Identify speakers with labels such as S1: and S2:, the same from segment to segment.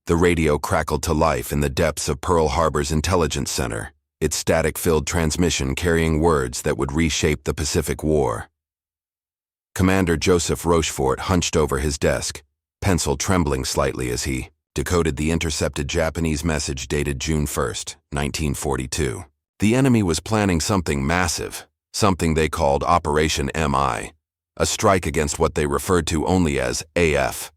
S1: The radio crackled to life in the depths of Pearl Harbor's intelligence center, its static-filled transmission carrying words that would reshape the Pacific War. Commander Joseph Rochefort hunched over his desk, pencil trembling slightly as he decoded the intercepted Japanese message dated June 1st, 1942. The enemy was planning something massive, something they called Operation MI, a strike against what they referred to only as AF.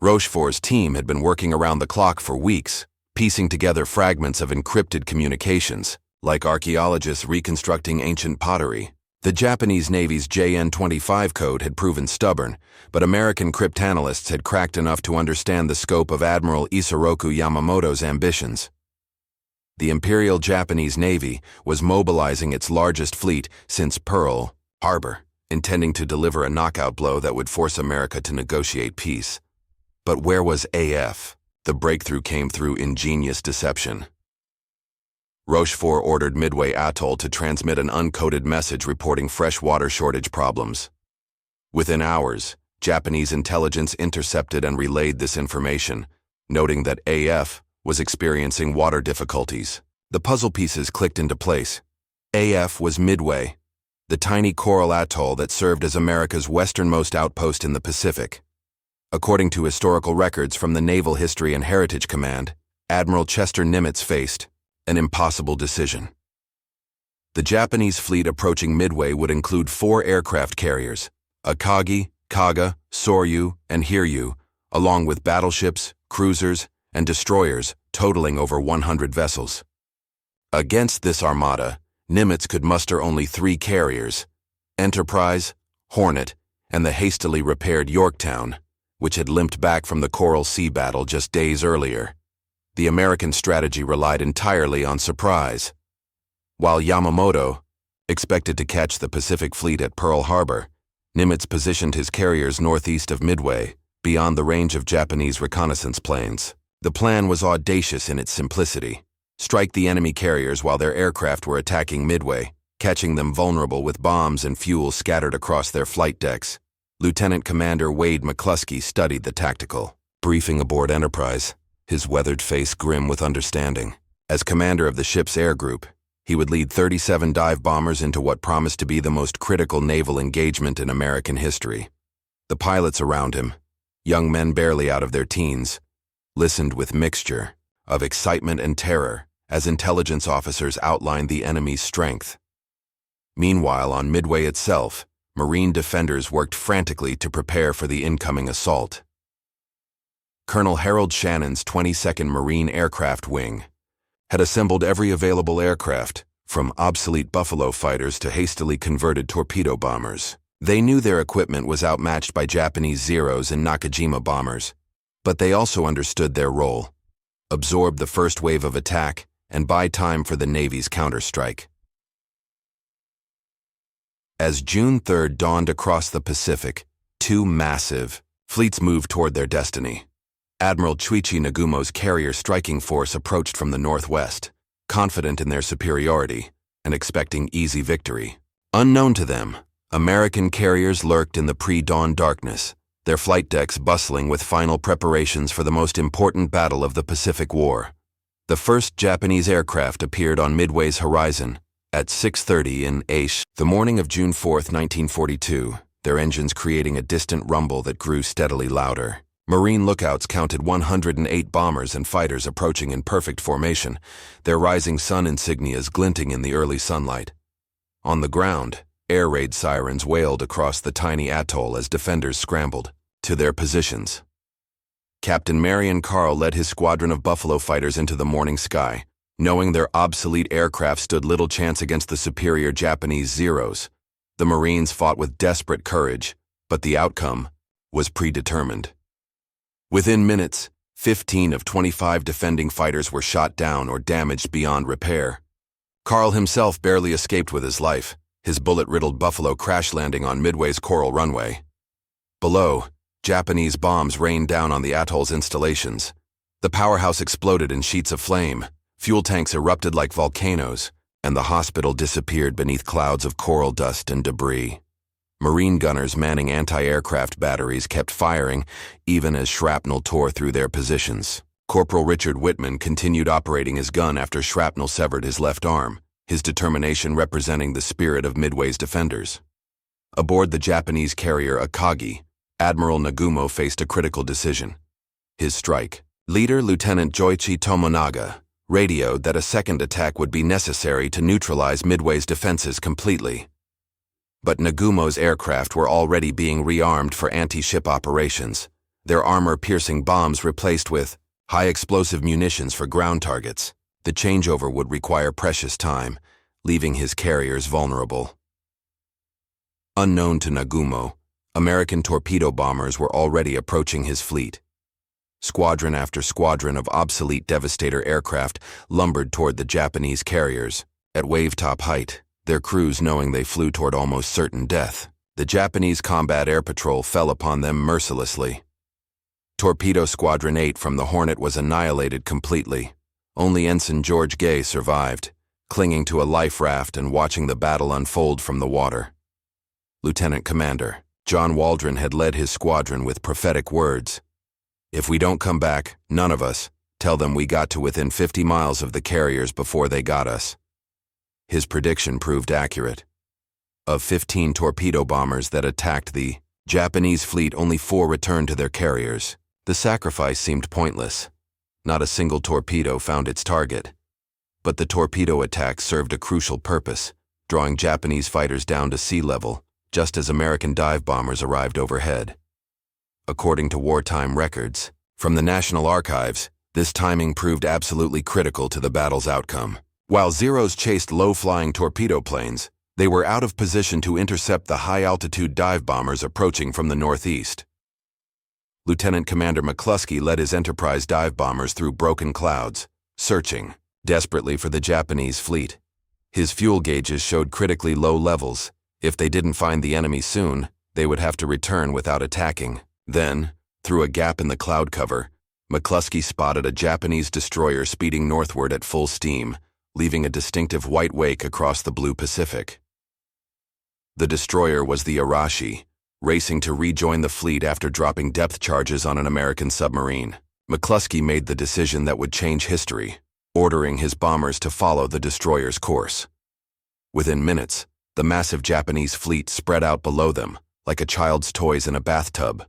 S1: Rochefort's team had been working around the clock for weeks, piecing together fragments of encrypted communications, like archaeologists reconstructing ancient pottery. The Japanese Navy's JN-25 code had proven stubborn, but American cryptanalysts had cracked enough to understand the scope of Admiral Isoroku Yamamoto's ambitions. The Imperial Japanese Navy was mobilizing its largest fleet since Pearl Harbor, intending to deliver a knockout blow that would force America to negotiate peace. But where was AF? The breakthrough came through ingenious deception. Rochefort ordered Midway Atoll to transmit an uncoded message reporting fresh water shortage problems. Within hours, Japanese intelligence intercepted and relayed this information, noting that AF was experiencing water difficulties. The puzzle pieces clicked into place. AF was Midway, the tiny coral atoll that served as America's westernmost outpost in the Pacific. According to historical records from the Naval History and Heritage Command, Admiral Chester Nimitz faced an impossible decision. The Japanese fleet approaching Midway would include 4 aircraft carriers, Akagi, Kaga, Soryu, and Hiryu, along with battleships, cruisers, and destroyers, totaling over 100 vessels. Against this armada, Nimitz could muster only 3 carriers, Enterprise, Hornet, and the hastily repaired Yorktown, which had limped back from the Coral Sea battle just days earlier. The American strategy relied entirely on surprise. While Yamamoto expected to catch the Pacific Fleet at Pearl Harbor, Nimitz positioned his carriers northeast of Midway, beyond the range of Japanese reconnaissance planes. The plan was audacious in its simplicity. Strike the enemy carriers while their aircraft were attacking Midway, catching them vulnerable with bombs and fuel scattered across their flight decks. Lieutenant Commander Wade McCluskey studied the tactical briefing aboard Enterprise, his weathered face grim with understanding. As commander of the ship's air group, he would lead 37 dive bombers into what promised to be the most critical naval engagement in American history. The pilots around him, young men barely out of their teens, listened with mixture of excitement and terror as intelligence officers outlined the enemy's strength. Meanwhile, on Midway itself, Marine defenders worked frantically to prepare for the incoming assault. Colonel Harold Shannon's 22nd Marine Aircraft Wing had assembled every available aircraft, from obsolete Buffalo fighters to hastily converted torpedo bombers. They knew their equipment was outmatched by Japanese Zeros and Nakajima bombers, but they also understood their role: absorb the first wave of attack and buy time for the Navy's counterstrike. As June 3rd dawned across the Pacific, 2 massive fleets moved toward their destiny. Admiral Chuichi Nagumo's carrier striking force approached from the northwest, confident in their superiority and expecting easy victory. Unknown to them, American carriers lurked in the pre-dawn darkness, their flight decks bustling with final preparations for the most important battle of the Pacific War. The first Japanese aircraft appeared on Midway's horizon at 6:30 in Aish, the morning of June 4, 1942, their engines creating a distant rumble that grew steadily louder. Marine lookouts counted 108 bombers and fighters approaching in perfect formation, their rising sun insignias glinting in the early sunlight. On the ground, air raid sirens wailed across the tiny atoll as defenders scrambled to their positions. Captain Marion Carl led his squadron of Buffalo fighters into the morning sky, knowing their obsolete aircraft stood little chance against the superior Japanese Zeros. The Marines fought with desperate courage, but the outcome was predetermined. Within minutes, 15 of 25 defending fighters were shot down or damaged beyond repair. Carl himself barely escaped with his life, his bullet-riddled Buffalo crash-landing on Midway's coral runway. Below, Japanese bombs rained down on the atoll's installations. The powerhouse exploded in sheets of flame, fuel tanks erupted like volcanoes, and the hospital disappeared beneath clouds of coral dust and debris. Marine gunners manning anti-aircraft batteries kept firing, even as shrapnel tore through their positions. Corporal Richard Whitman continued operating his gun after shrapnel severed his left arm, his determination representing the spirit of Midway's defenders. Aboard the Japanese carrier Akagi, Admiral Nagumo faced a critical decision. His strike leader, Lieutenant Joichi Tomonaga, radioed that a second attack would be necessary to neutralize Midway's defenses completely. But Nagumo's aircraft were already being rearmed for anti-ship operations, their armor-piercing bombs replaced with high-explosive munitions for ground targets. The changeover would require precious time, leaving his carriers vulnerable. Unknown to Nagumo, American torpedo bombers were already approaching his fleet. Squadron after squadron of obsolete Devastator aircraft lumbered toward the Japanese carriers. At wave-top height, their crews knowing they flew toward almost certain death, the Japanese Combat Air Patrol fell upon them mercilessly. Torpedo Squadron 8 from the Hornet was annihilated completely. Only Ensign George Gay survived, clinging to a life raft and watching the battle unfold from the water. Lieutenant Commander John Waldron had led his squadron with prophetic words. "If we don't come back, none of us, tell them we got to within 50 miles of the carriers before they got us." His prediction proved accurate. Of 15 torpedo bombers that attacked the Japanese fleet, only 4 returned to their carriers. The sacrifice seemed pointless. Not a single torpedo found its target. But the torpedo attack served a crucial purpose, drawing Japanese fighters down to sea level, just as American dive bombers arrived overhead. According to wartime records from the National Archives, this timing proved absolutely critical to the battle's outcome. While Zeros chased low-flying torpedo planes, they were out of position to intercept the high-altitude dive bombers approaching from the northeast. Lieutenant Commander McCluskey led his Enterprise dive bombers through broken clouds, searching desperately for the Japanese fleet. His fuel gauges showed critically low levels. If they didn't find the enemy soon, they would have to return without attacking. Then, through a gap in the cloud cover, McCluskey spotted a Japanese destroyer speeding northward at full steam, leaving a distinctive white wake across the blue Pacific. The destroyer was the Arashi, racing to rejoin the fleet after dropping depth charges on an American submarine. McCluskey made the decision that would change history, ordering his bombers to follow the destroyer's course. Within minutes, the massive Japanese fleet spread out below them, like a child's toys in a bathtub.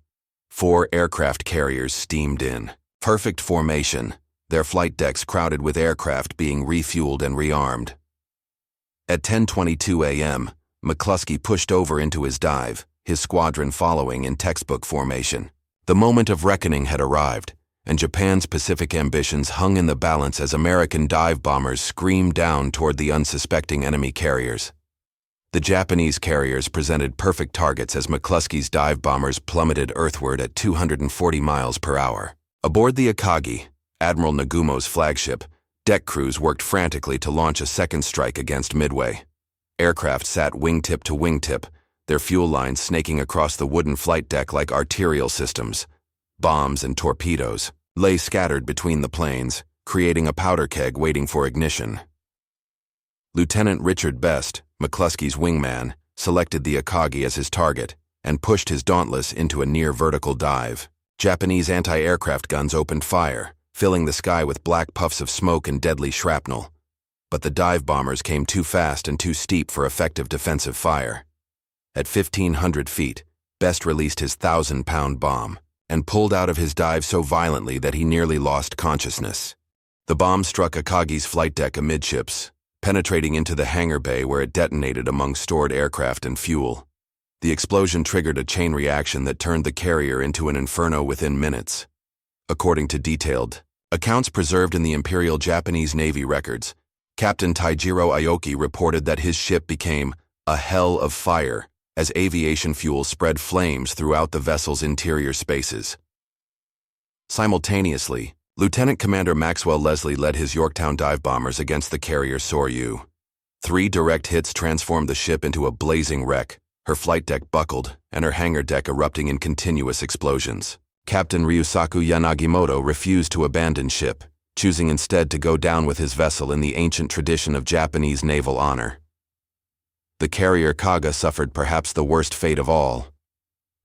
S1: 4 aircraft carriers steamed in. Perfect formation, their flight decks crowded with aircraft being refueled and rearmed. At 10:22 a.m., McCluskey pushed over into his dive, his squadron following in textbook formation. The moment of reckoning had arrived, and Japan's Pacific ambitions hung in the balance as American dive bombers screamed down toward the unsuspecting enemy carriers. The Japanese carriers presented perfect targets as McCluskey's dive bombers plummeted earthward at 240 miles per hour. Aboard the Akagi, Admiral Nagumo's flagship, deck crews worked frantically to launch a second strike against Midway. Aircraft sat wingtip to wingtip, their fuel lines snaking across the wooden flight deck like arterial systems. Bombs and torpedoes lay scattered between the planes, creating a powder keg waiting for ignition. Lieutenant Richard Best, McCluskey's wingman, selected the Akagi as his target and pushed his Dauntless into a near-vertical dive. Japanese anti-aircraft guns opened fire, filling the sky with black puffs of smoke and deadly shrapnel. But the dive bombers came too fast and too steep for effective defensive fire. At 1,500 feet, Best released his 1,000-pound bomb and pulled out of his dive so violently that he nearly lost consciousness. The bomb struck Akagi's flight deck amidships, penetrating into the hangar bay where it detonated among stored aircraft and fuel. The explosion triggered a chain reaction that turned the carrier into an inferno within minutes. According to detailed accounts preserved in the Imperial Japanese Navy records, Captain Taijiro Aoki reported that his ship became a hell of fire as aviation fuel spread flames throughout the vessel's interior spaces. Simultaneously, Lieutenant Commander Maxwell Leslie led his Yorktown dive bombers against the carrier Soryu. 3 direct hits transformed the ship into a blazing wreck, her flight deck buckled and her hangar deck erupting in continuous explosions. Captain Ryusaku Yanagimoto refused to abandon ship, choosing instead to go down with his vessel in the ancient tradition of Japanese naval honor. The carrier Kaga suffered perhaps the worst fate of all.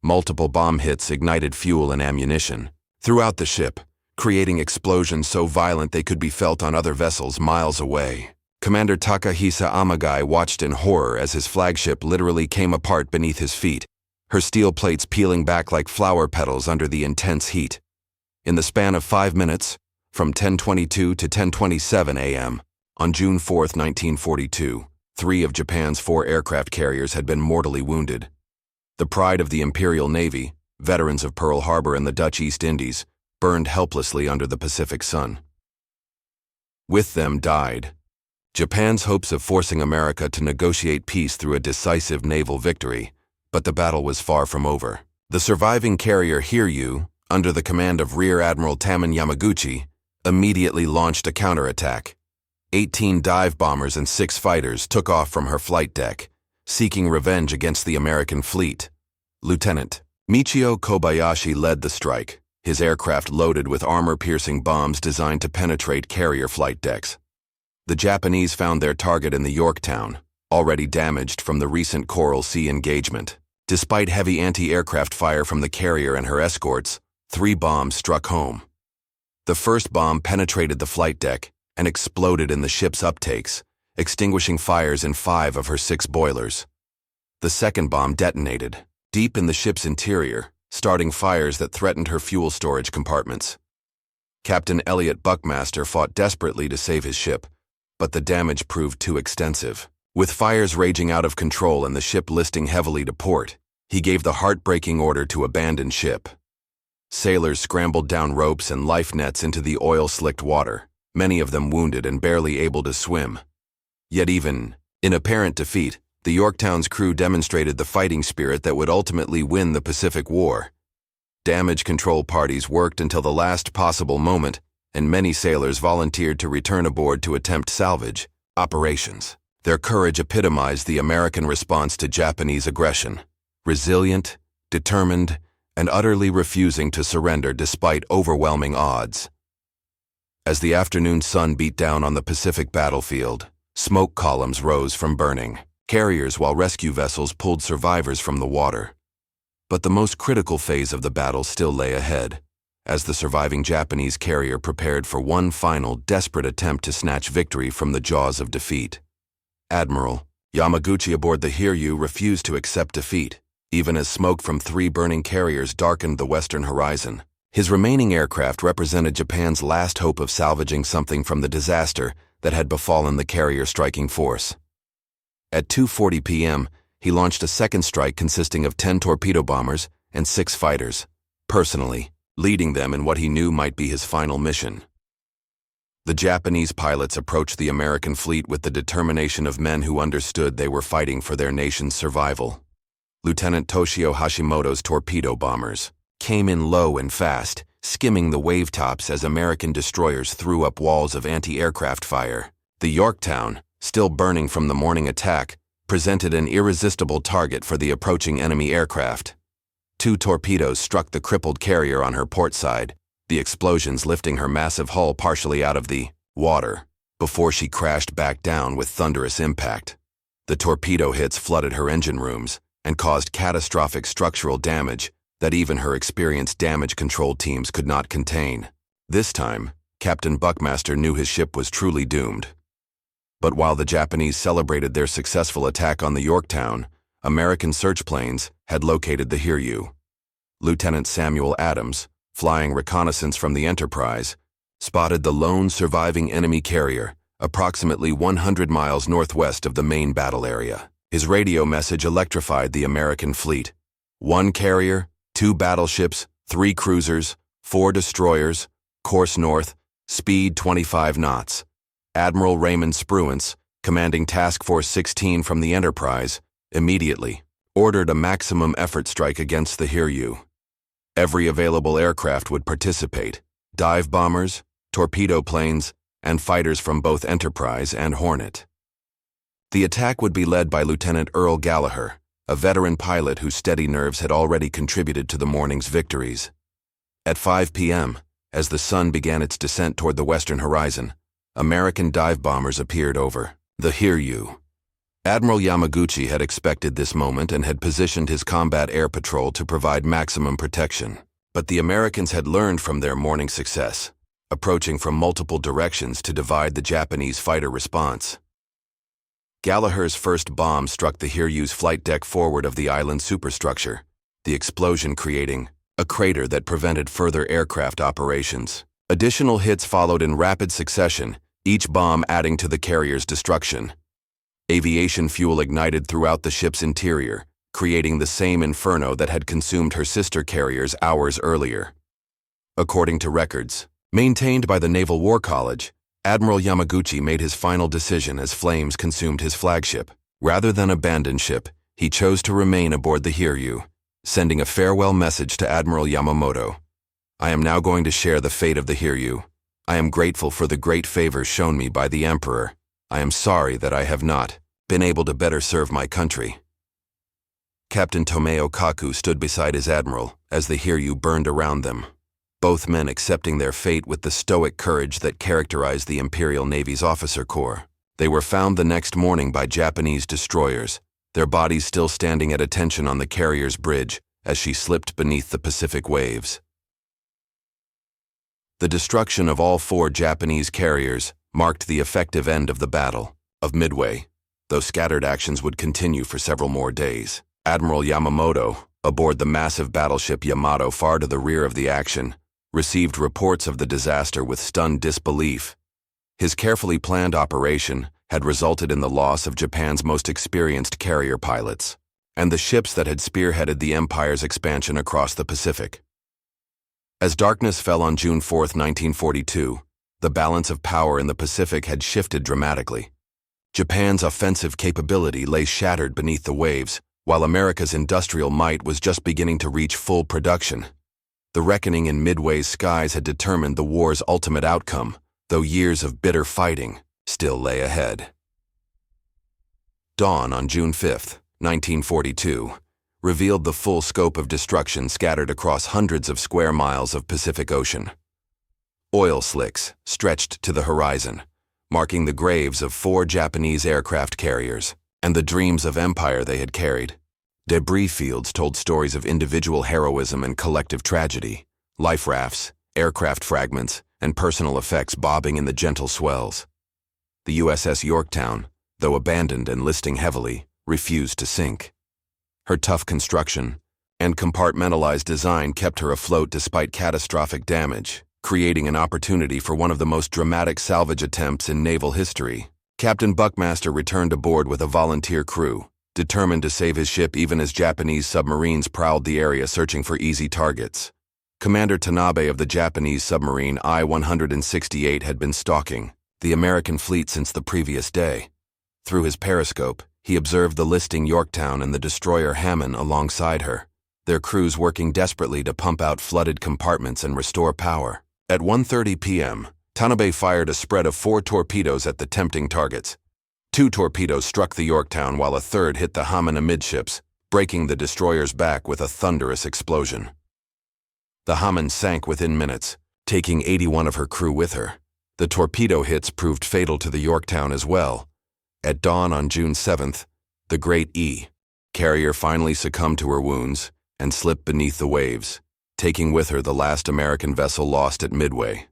S1: Multiple bomb hits ignited fuel and ammunition. Throughout the ship, creating explosions so violent they could be felt on other vessels miles away. Commander Takahisa Amagai watched in horror as his flagship literally came apart beneath his feet, her steel plates peeling back like flower petals under the intense heat. In the span of 5 minutes, from 10:22 to 10:27 a.m., on June 4, 1942, 3 of Japan's 4 aircraft carriers had been mortally wounded. The pride of the Imperial Navy, veterans of Pearl Harbor and the Dutch East Indies, burned helplessly under the Pacific sun. With them died Japan's hopes of forcing America to negotiate peace through a decisive naval victory, but the battle was far from over. The surviving carrier Hiryu, under the command of Rear Admiral Taman Yamaguchi, immediately launched a counterattack. 18 dive bombers and 6 fighters took off from her flight deck, seeking revenge against the American fleet. Lieutenant Michio Kobayashi led the strike, his aircraft loaded with armor-piercing bombs designed to penetrate carrier flight decks. The Japanese found their target in the Yorktown, already damaged from the recent Coral Sea engagement. Despite heavy anti-aircraft fire from the carrier and her escorts, 3 bombs struck home. The first bomb penetrated the flight deck and exploded in the ship's uptakes, extinguishing fires in 5 of her 6 boilers. The second bomb detonated, deep in the ship's interior, starting fires that threatened her fuel storage compartments. Captain Elliot Buckmaster fought desperately to save his ship, but the damage proved too extensive. With fires raging out of control and the ship listing heavily to port, he gave the heartbreaking order to abandon ship. Sailors scrambled down ropes and life nets into the oil-slicked water, many of them wounded and barely able to swim. Yet even in apparent defeat, the Yorktown's crew demonstrated the fighting spirit that would ultimately win the Pacific War. Damage control parties worked until the last possible moment, and many sailors volunteered to return aboard to attempt salvage operations. Their courage epitomized the American response to Japanese aggression: resilient, determined, and utterly refusing to surrender despite overwhelming odds. As the afternoon sun beat down on the Pacific battlefield, smoke columns rose from burning carriers while rescue vessels pulled survivors from the water. But the most critical phase of the battle still lay ahead, as the surviving Japanese carrier prepared for one final, desperate attempt to snatch victory from the jaws of defeat. Admiral Yamaguchi aboard the Hiryu refused to accept defeat, even as smoke from 3 burning carriers darkened the western horizon. His remaining aircraft represented Japan's last hope of salvaging something from the disaster that had befallen the carrier-striking force. At 2:40 p.m., he launched a second strike consisting of 10 torpedo bombers and 6 fighters, personally leading them in what he knew might be his final mission. The Japanese pilots approached the American fleet with the determination of men who understood they were fighting for their nation's survival. Lieutenant Toshio Hashimoto's torpedo bombers came in low and fast, skimming the wave tops as American destroyers threw up walls of anti-aircraft fire. The Yorktown, still burning from the morning attack, presented an irresistible target for the approaching enemy aircraft. 2 torpedoes struck the crippled carrier on her port side, the explosions lifting her massive hull partially out of the water before she crashed back down with thunderous impact. The torpedo hits flooded her engine rooms and caused catastrophic structural damage that even her experienced damage control teams could not contain. This time, Captain Buckmaster knew his ship was truly doomed. But while the Japanese celebrated their successful attack on the Yorktown, American search planes had located the Hiryu. Lieutenant Samuel Adams, flying reconnaissance from the Enterprise, spotted the lone surviving enemy carrier, approximately 100 miles northwest of the main battle area. His radio message electrified the American fleet. 1 carrier, 2 battleships, 3 cruisers, 4 destroyers, course north, speed 25 knots. Admiral Raymond Spruance, commanding Task Force 16 from the Enterprise, immediately ordered a maximum effort strike against the Hiryu. Every available aircraft would participate: dive bombers, torpedo planes, and fighters from both Enterprise and Hornet. The attack would be led by Lieutenant Earl Gallagher, a veteran pilot whose steady nerves had already contributed to the morning's victories. At 5 p.m., as the sun began its descent toward the western horizon, American dive bombers appeared over the Hiryu. Admiral Yamaguchi had expected this moment and had positioned his combat air patrol to provide maximum protection. But the Americans had learned from their morning success, approaching from multiple directions to divide the Japanese fighter response. Gallagher's first bomb struck the Hiryu's flight deck forward of the island superstructure, the explosion creating a crater that prevented further aircraft operations. Additional hits followed in rapid succession, each bomb adding to the carrier's destruction. Aviation fuel ignited throughout the ship's interior, creating the same inferno that had consumed her sister carriers hours earlier. According to records maintained by the Naval War College, Admiral Yamaguchi made his final decision as flames consumed his flagship. Rather than abandon ship, he chose to remain aboard the Hiryu, sending a farewell message to Admiral Yamamoto. I am now going to share the fate of the Hiryu. I am grateful for the great favors shown me by the Emperor. I am sorry that I have not been able to better serve my country. Captain Tomeo Kaku stood beside his admiral as the Hiryu burned around them, both men accepting their fate with the stoic courage that characterized the Imperial Navy's officer corps. They were found the next morning by Japanese destroyers, their bodies still standing at attention on the carrier's bridge as she slipped beneath the Pacific waves. The destruction of all 4 Japanese carriers marked the effective end of the Battle of Midway, though scattered actions would continue for several more days. Admiral Yamamoto, aboard the massive battleship Yamato far to the rear of the action, received reports of the disaster with stunned disbelief. His carefully planned operation had resulted in the loss of Japan's most experienced carrier pilots, and the ships that had spearheaded the Empire's expansion across the Pacific. As darkness fell on June 4, 1942, the balance of power in the Pacific had shifted dramatically. Japan's offensive capability lay shattered beneath the waves, while America's industrial might was just beginning to reach full production. The reckoning in Midway's skies had determined the war's ultimate outcome, though years of bitter fighting still lay ahead. Dawn on June 5, 1942, revealed the full scope of destruction scattered across hundreds of square miles of Pacific Ocean. Oil slicks stretched to the horizon, marking the graves of 4 Japanese aircraft carriers and the dreams of empire they had carried. Debris fields told stories of individual heroism and collective tragedy, life rafts, aircraft fragments, and personal effects bobbing in the gentle swells. The USS Yorktown, though abandoned and listing heavily, refused to sink. Her tough construction and compartmentalized design kept her afloat despite catastrophic damage, creating an opportunity for one of the most dramatic salvage attempts in naval history. Captain Buckmaster returned aboard with a volunteer crew, determined to save his ship even as Japanese submarines prowled the area searching for easy targets. Commander Tanabe of the Japanese submarine I-168 had been stalking the American fleet since the previous day. Through his periscope, he observed the listing Yorktown and the destroyer Hammond alongside her, their crews working desperately to pump out flooded compartments and restore power. At 1:30 p.m., Tanabe fired a spread of 4 torpedoes at the tempting targets. 2 torpedoes struck the Yorktown while a third hit the Hammond amidships, breaking the destroyer's back with a thunderous explosion. The Hammond sank within minutes, taking 81 of her crew with her. The torpedo hits proved fatal to the Yorktown as well. At dawn on June 7th, the Great E carrier finally succumbed to her wounds and slipped beneath the waves, taking with her the last American vessel lost at Midway.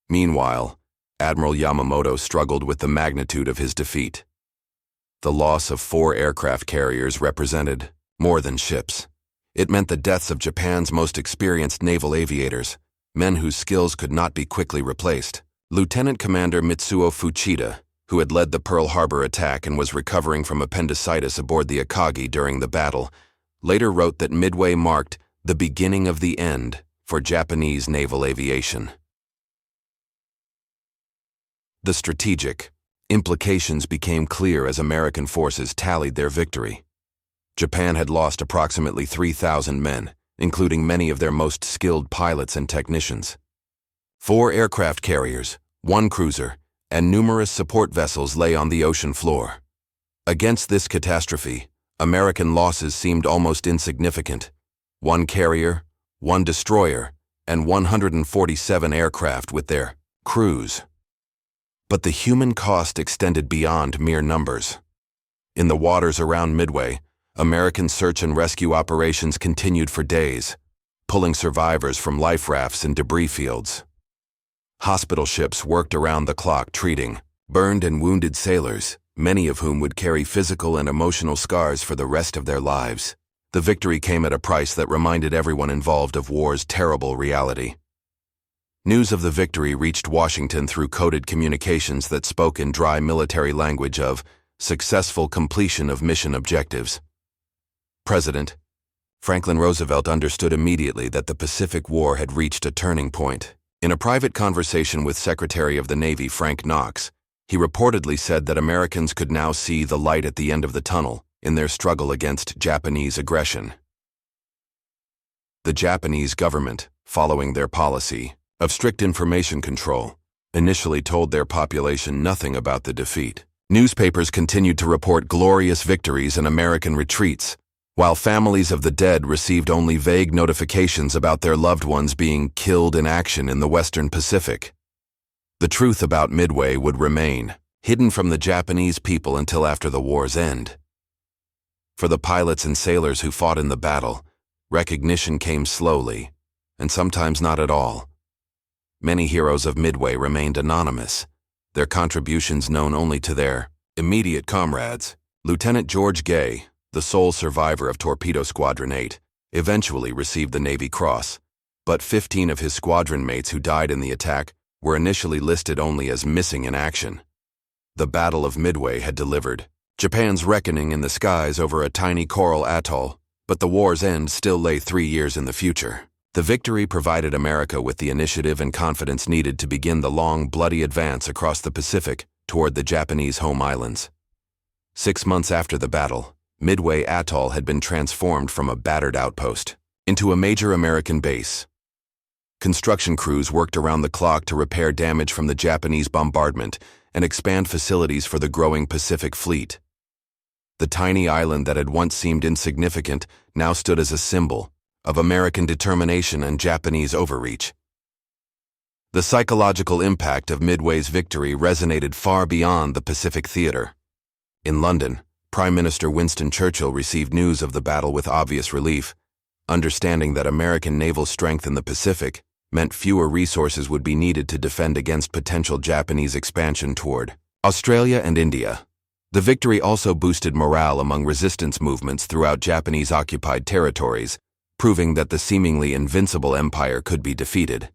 S1: Meanwhile, Admiral Yamamoto struggled with the magnitude of his defeat. The loss of 4 aircraft carriers represented more than ships. It meant the deaths of Japan's most experienced naval aviators, men whose skills could not be quickly replaced. Lieutenant Commander Mitsuo Fuchida, who had led the Pearl Harbor attack and was recovering from appendicitis aboard the Akagi during the battle, later wrote that Midway marked the beginning of the end for Japanese naval aviation. The strategic implications became clear as American forces tallied their victory. Japan had lost approximately 3,000 men, including many of their most skilled pilots and technicians. 4 aircraft carriers, 1 cruiser, and numerous support vessels lay on the ocean floor. Against this catastrophe, American losses seemed almost insignificant. 1 carrier, 1 destroyer, and 147 aircraft with their crews. But the human cost extended beyond mere numbers. In the waters around Midway, American search and rescue operations continued for days. pulling survivors from life rafts and debris fields. Hospital ships worked around the clock treating burned and wounded sailors, many of whom would carry physical and emotional scars for the rest of their lives. The victory came at a price that reminded everyone involved of war's terrible reality. News of the victory reached Washington through coded communications that spoke in dry military language of successful completion of mission objectives. President Franklin Roosevelt understood immediately that the Pacific War had reached a turning point. In a private conversation with Secretary of the Navy Frank Knox, he reportedly said that Americans could now see the light at the end of the tunnel in their struggle against Japanese aggression. The Japanese government, following their policy of strict information control, initially told their population nothing about the defeat. Newspapers continued to report glorious victories and American retreats, while families of the dead received only vague notifications about their loved ones being killed in action in the Western Pacific. The truth about Midway would remain hidden from the Japanese people until after the war's end. For the pilots and sailors who fought in the battle, recognition came slowly, and sometimes not at all. Many heroes of Midway remained anonymous, their contributions known only to their immediate comrades. Lieutenant George Gay, the sole survivor of Torpedo Squadron 8, eventually received the Navy Cross, but 15 of his squadron mates who died in the attack were initially listed only as missing in action. The Battle of Midway had delivered Japan's reckoning in the skies over a tiny coral atoll, but the war's end still lay 3 years in the future. The victory provided America with the initiative and confidence needed to begin the long, bloody advance across the Pacific toward the Japanese home islands. 6 months after the battle, Midway Atoll had been transformed from a battered outpost into a major American base. Construction crews worked around the clock to repair damage from the Japanese bombardment and expand facilities for the growing Pacific Fleet. The tiny island that had once seemed insignificant now stood as a symbol of American determination and Japanese overreach. The psychological impact of Midway's victory resonated far beyond the Pacific theater. In London, Prime Minister Winston Churchill received news of the battle with obvious relief, understanding that American naval strength in the Pacific meant fewer resources would be needed to defend against potential Japanese expansion toward Australia and India. The victory also boosted morale among resistance movements throughout Japanese-occupied territories, proving that the seemingly invincible empire could be defeated.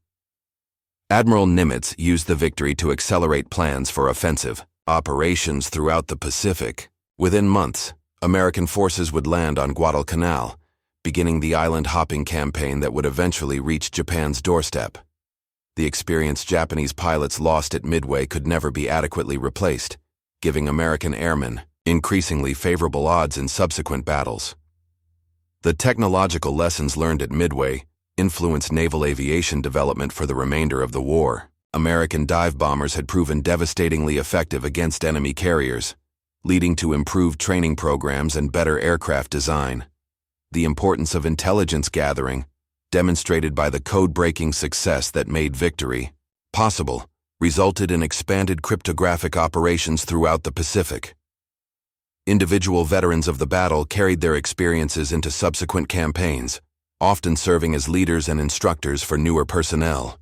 S1: Admiral Nimitz used the victory to accelerate plans for offensive operations throughout the Pacific. Within months, American forces would land on Guadalcanal, beginning the island-hopping campaign that would eventually reach Japan's doorstep. The experienced Japanese pilots lost at Midway could never be adequately replaced, giving American airmen increasingly favorable odds in subsequent battles. The technological lessons learned at Midway influenced naval aviation development for the remainder of the war. American dive bombers had proven devastatingly effective against enemy carriers, leading to improved training programs and better aircraft design. The importance of intelligence gathering, demonstrated by the code-breaking success that made victory possible, resulted in expanded cryptographic operations throughout the Pacific. Individual veterans of the battle carried their experiences into subsequent campaigns, often serving as leaders and instructors for newer personnel.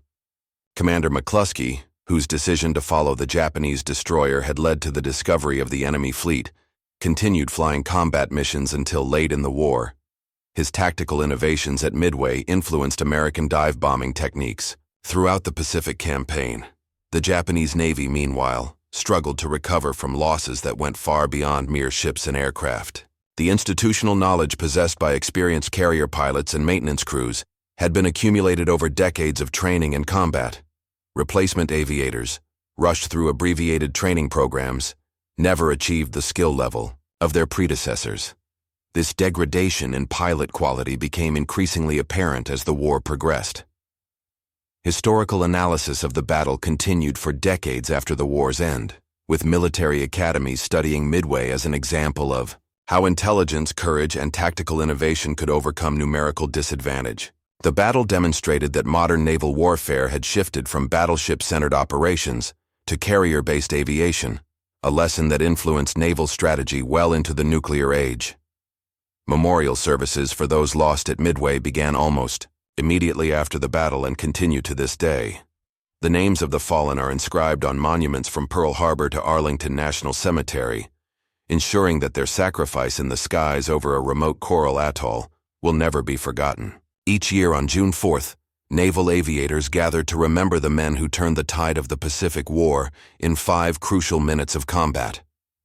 S1: Commander McCluskey, whose decision to follow the Japanese destroyer had led to the discovery of the enemy fleet, continued flying combat missions until late in the war. His tactical innovations at Midway influenced American dive bombing techniques throughout the Pacific campaign. The Japanese Navy, meanwhile, struggled to recover from losses that went far beyond mere ships and aircraft. The institutional knowledge possessed by experienced carrier pilots and maintenance crews had been accumulated over decades of training and combat. Replacement aviators, rushed through abbreviated training programs, never achieved the skill level of their predecessors. This degradation in pilot quality became increasingly apparent as the war progressed. Historical analysis of the battle continued for decades after the war's end, with military academies studying Midway as an example of how intelligence, courage, and tactical innovation could overcome numerical disadvantage. The battle demonstrated that modern naval warfare had shifted from battleship-centered operations to carrier-based aviation, a lesson that influenced naval strategy well into the nuclear age. Memorial services for those lost at Midway began almost immediately after the battle and continue to this day. The names of the fallen are inscribed on monuments from Pearl Harbor to Arlington National Cemetery, ensuring that their sacrifice in the skies over a remote coral atoll will never be forgotten. Each year on June 4th, naval aviators gathered to remember the men who turned the tide of the Pacific War in 5 crucial minutes of combat.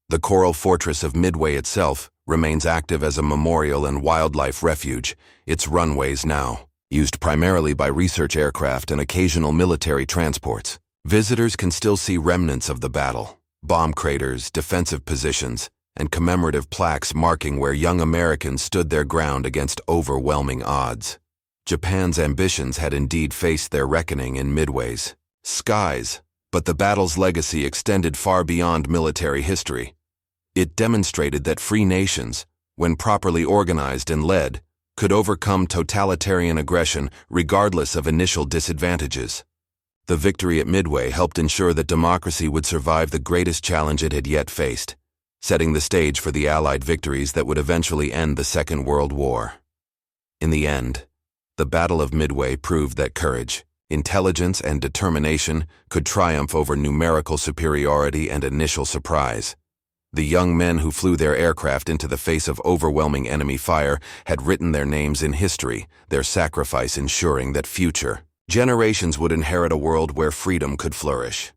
S1: The coral fortress of Midway itself remains active as a memorial and wildlife refuge, its runways now used primarily by research aircraft and occasional military transports. Visitors can still see remnants of the battle, bomb craters, defensive positions, and commemorative plaques marking where young Americans stood their ground against overwhelming odds. Japan's ambitions had indeed faced their reckoning in Midway's skies, but the battle's legacy extended far beyond military history. It demonstrated that free nations, when properly organized and led, could overcome totalitarian aggression regardless of initial disadvantages. The victory at Midway helped ensure that democracy would survive the greatest challenge it had yet faced, setting the stage for the Allied victories that would eventually end the Second World War. In the end, the Battle of Midway proved that courage, intelligence, and determination could triumph over numerical superiority and initial surprise. The young men who flew their aircraft into the face of overwhelming enemy fire had written their names in history, their sacrifice ensuring that future generations would inherit a world where freedom could flourish.